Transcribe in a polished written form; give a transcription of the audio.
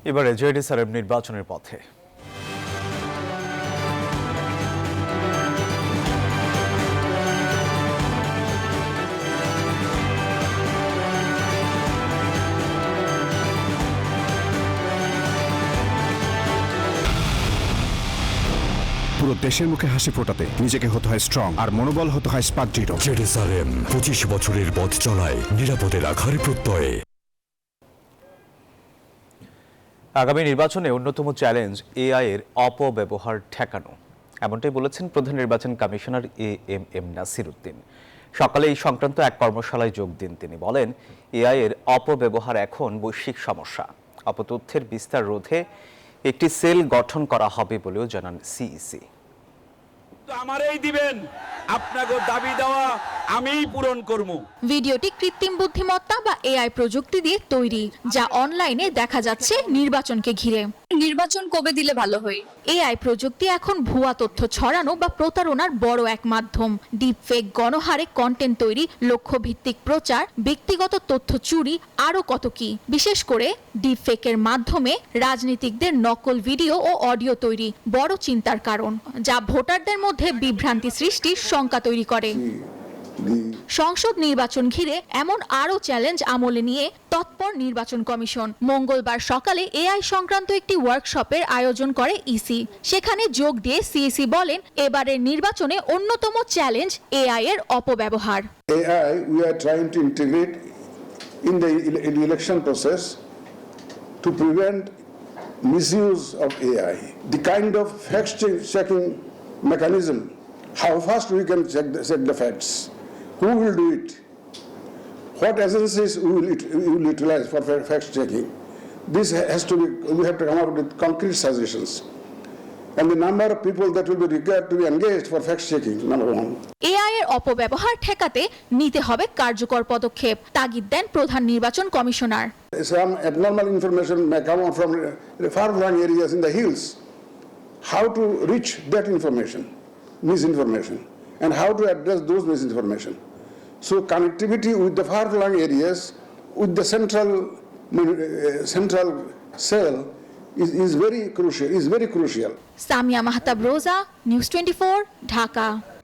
এবারে জেডিএসআরএম নির্বাচনের পথে। পুরো দেশের মুখে হাসি ফোটাতে নিজেকে হতে হয় স্ট্রং আর মনোবল হতে হয় স্পার্ক জিরো। জেডিএসআরএম 25 বছরের পথ চলায় নিরাপদে রাখার প্রত্যয়ে। আগামী নির্বাচনে অন্যতম চ্যালেঞ্জ এআই এর অপব্যবহার ঠেকানো, এমনটাই বলেছেন প্রধান নির্বাচন কমিশনার এএমএম নাসির উদ্দিন। সকালে এই সংক্রান্ত এক কর্মশালায় যোগ দিন তিনি। বলেন, এআই এর অপব্যবহার এখন বৈশ্বিক সমস্যা। অপতথ্যের বিস্তার রোধে একটি সেল গঠন করা হবে বলেও জানান সিইসি। আমারই দিবেন, আপনাকে দাবি দেওয়া আমিই পূরণ করব। ভিডিওটি কৃত্রিম বুদ্ধিমত্তা বা এআই প্রযুক্তি দিয়ে তৈরি, যা অনলাইনে দেখা যাচ্ছে নির্বাচনকে ঘিরে। নির্বাচন কবে দিলে ভালো হয়? এআই প্রযুক্তি এখন ভুয়া তথ্য ছড়ানো বা প্রতারণার বড় এক মাধ্যম। ডিপফেক, গণহারে কন্টেন্ট তৈরি, লক্ষ্যভিত্তিক প্রচার, ব্যক্তিগত তথ্য চুরি, আরও কত কি। বিশেষ করে ডিপফেকের মাধ্যমে রাজনীতিকদের নকল ভিডিও ও অডিও তৈরি বড় চিন্তার কারণ, যা ভোটারদের মধ্যে বিভ্রান্তি সৃষ্টির শঙ্কা তৈরি করে। সংসদ নির্বাচন ঘিরে এমন আরও চ্যালেঞ্জ আমলে নিয়ে তৎপর নির্বাচন কমিশন মঙ্গলবার সকালে এআই সংক্রান্ত একটি ওয়ার্কশপের আয়োজন করে ইসি। সেখানে যোগ দিয়ে সিইসি বলেন, এবারের নির্বাচনে অন্যতম চ্যালেঞ্জ এআই এর অপব্যবহার। AI we are trying to integrate in the election process to prevent misuse of AI. The kind of fact-checking mechanism, how fast we can check the facts, who will do it, what agencies we will utilize for fact-checking. This has to be, we have to come up with concrete suggestions. And the number of people that will be required to be engaged for fact-checking, number one. AI এর অপব্যবহার ঠেকাতে নিতে হবে কার্যকর পদক্ষেপ, তাগিদ দেন প্রধান নির্বাচন commissioner. Some abnormal information may come from far-flung areas in the hills. How to reach that information, misinformation, and how to address those misinformation. So connectivity with the far-flung areas, with the central cell is very crucial. Is very crucial. Samia Mahtab রোজা, news 24, Dhaka.